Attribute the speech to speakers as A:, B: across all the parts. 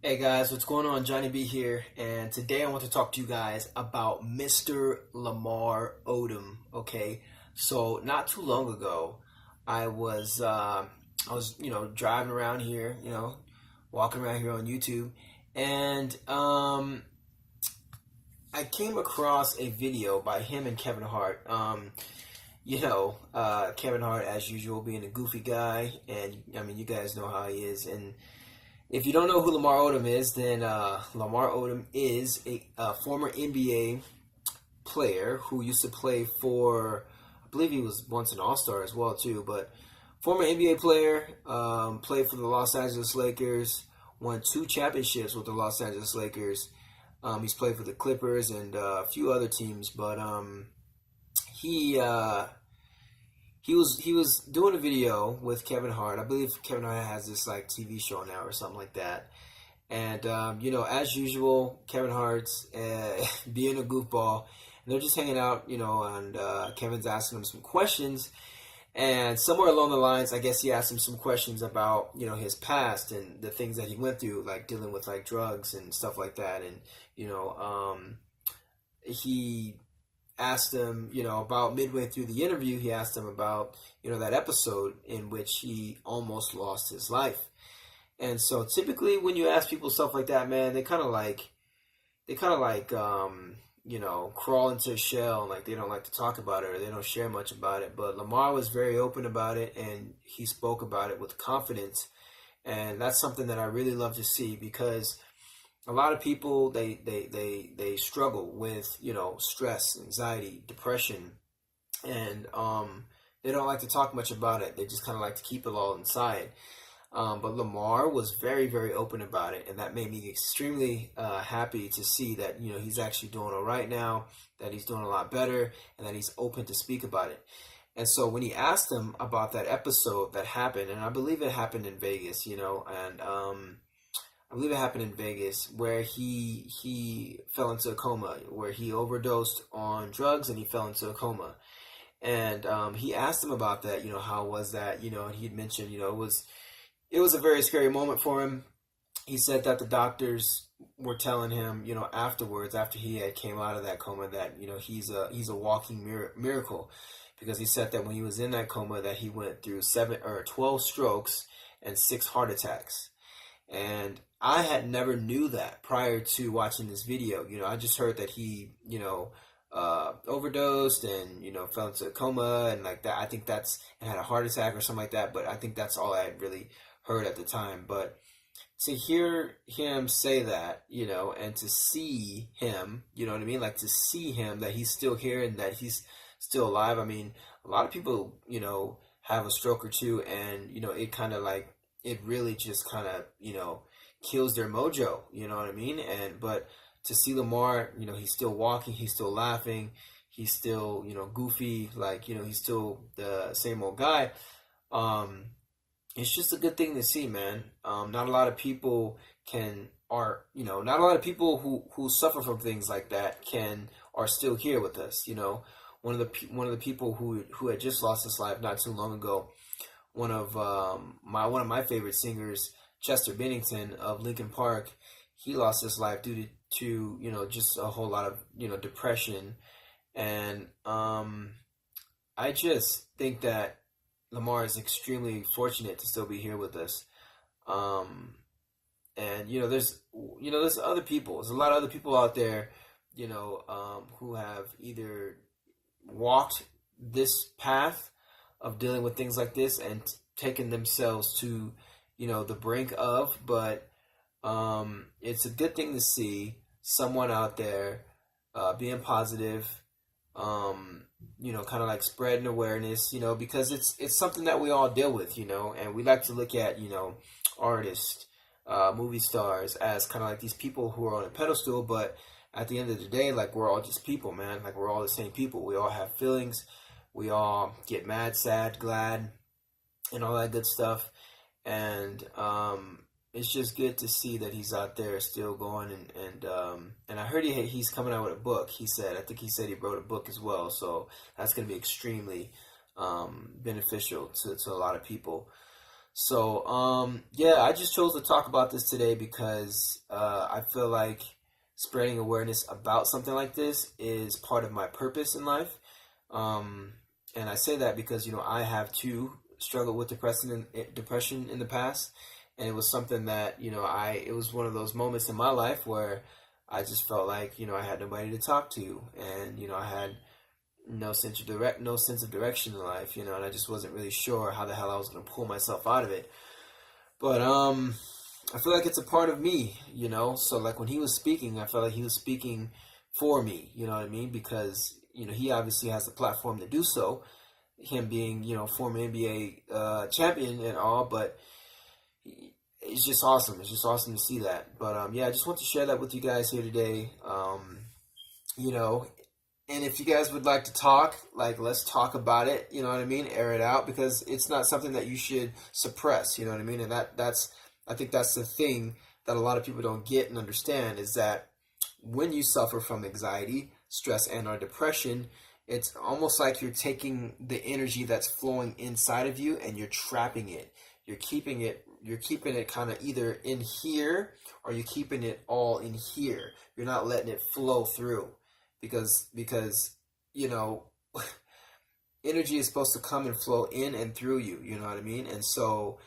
A: Hey guys, what's going on? Johnny B here, and today I want to talk to you guys about Mr. Lamar Odom. Okay, so not too long ago, I was driving around here, walking around here on YouTube, and I came across a video by him and Keven Hart. Keven Hart, as usual, being a goofy guy, and I mean, you guys know how he is, and if you don't know who Lamar Odom is, then Lamar Odom is a former NBA player who used to play for, I believe he was once an All-Star as well too, but former NBA player, played for the Los Angeles Lakers, won 2 championships with the Los Angeles Lakers. He's played for the Clippers and a few other teams, but he uh, he was doing a video with Keven Hart. I believe Keven Hart has this like TV show now or something like that. And as usual, Keven Hart's being a goofball, and they're just hanging out, and Kevin's asking him some questions. And somewhere along the lines, I guess he asked him some questions about his past and the things that he went through, like dealing with like drugs and stuff like that. And he asked him, about midway through the interview, he asked him about, that episode in which he almost lost his life. And so typically when you ask people stuff like that, man, they kind of like crawl into a shell and like they don't like to talk about it or they don't share much about it. But Lamar was very open about it and he spoke about it with confidence. And that's something that I really love to see because a lot of people they struggle with stress, anxiety, depression, and they don't like to talk much about it. They just kind of like to keep it all inside. But Lamar was very, very open about it, and that made me extremely happy to see that he's actually doing all right now, that he's doing a lot better, and that he's open to speak about it. And so when he asked him about that episode that happened, and I believe it happened in Vegas, and I believe it happened in Vegas where he fell into a coma, where he overdosed on drugs and he fell into a coma. And he asked him about that, how was that, and he'd mentioned, it was a very scary moment for him. He said that the doctors were telling him, afterwards, after he had came out of that coma, that he's a walking miracle, because he said that when he was in that coma, that he went through 12 strokes and 6 heart attacks. And I had never knew that prior to watching this video. I just heard that he, overdosed and, fell into a coma and like that. I think and had a heart attack or something like that. But I think that's all I had really heard at the time. But to hear him say that, and to see him, you know what I mean? Like to see him, that he's still here and that he's still alive. I mean, a lot of people, have a stroke or two and, it kind of like, it really just kind of, kills their mojo, you know what I mean? But to see Lamar, he's still walking, he's still laughing, he's still, goofy, like, he's still the same old guy. It's just a good thing to see, man. Not a lot of people not a lot of people who suffer from things like that are still here with us, one of the people who had just lost his life not too long ago, one of my favorite singers, Chester Bennington of Linkin Park, he lost his life due to just a whole lot of depression, and I just think that Lamar is extremely fortunate to still be here with us. And there's other people. There's a lot of other people out there, who have either walked this path of dealing with things like this and taken themselves to the brink of, but it's a good thing to see someone out there being positive, kind of like spreading awareness, because it's something that we all deal with, and we like to look at artists, movie stars as kind of like these people who are on a pedestal, but at the end of the day, like, we're all just people, man. Like, we're all the same people. We all have feelings. We all get mad, sad, glad, and all that good stuff. And it's just good to see that he's out there still going. And I heard he's coming out with a book. I think he said he wrote a book as well. So that's going to be extremely beneficial to a lot of people. So, yeah, I just chose to talk about this today because I feel like spreading awareness about something like this is part of my purpose in life. Um, and I say that because, I have too struggled with depression in the past. And it was something that, it was one of those moments in my life where I just felt like, I had nobody to talk to. And, I had no sense of direction in life, and I just wasn't really sure how the hell I was going to pull myself out of it. But I feel like it's a part of me, So like when he was speaking, I felt like he was speaking for me, you know what I mean? Because he obviously has the platform to do so. Him being former NBA champion and all, but it's just awesome. It's just awesome to see that. But yeah, I just want to share that with you guys here today. You know, and if you guys would like to talk, like, let's talk about it, you know what I mean? Air it out, because it's not something that you should suppress, you know what I mean? And I think that's the thing that a lot of people don't get and understand, is that when you suffer from anxiety, stress, and or depression, it's almost like you're taking the energy that's flowing inside of you and you're trapping it. You're keeping it kind of either in here, or you're keeping it all in here. You're not letting it flow through, because you know energy is supposed to come and flow in and through you, you know what I mean? And so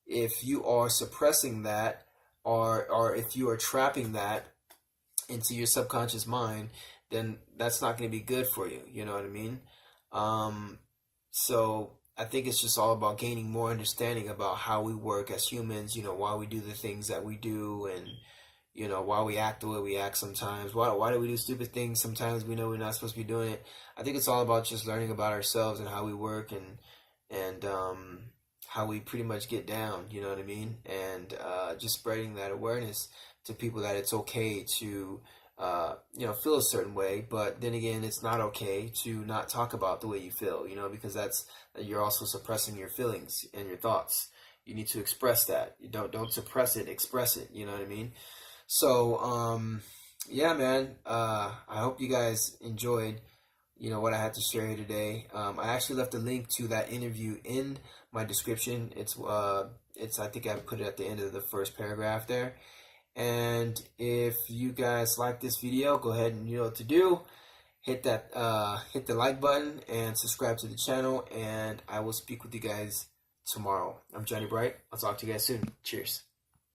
A: if you are suppressing that, or if you are trapping that into your subconscious mind, then that's not going to be good for you, you know what I mean? So I think it's just all about gaining more understanding about how we work as humans, why we do the things that we do, and why we act the way we act sometimes. Why do we do stupid things sometimes we know we're not supposed to be doing it? I think it's all about just learning about ourselves and how we work, and how we pretty much get down, you know what I mean? And just spreading that awareness to people that it's okay to feel a certain way, but then again, it's not okay to not talk about the way you feel, because you're also suppressing your feelings and your thoughts. You need to express that. You don't suppress it, express it, you know what I mean? So, yeah, man, I hope you guys enjoyed, what I had to share here today. I actually left a link to that interview in my description. I think I put it at the end of the first paragraph there. And if you guys like this video, go ahead and you know what to do. Hit the like button and subscribe to the channel, and I will speak with you guys tomorrow. I'm Johnny Bright. I'll talk to you guys soon. Cheers.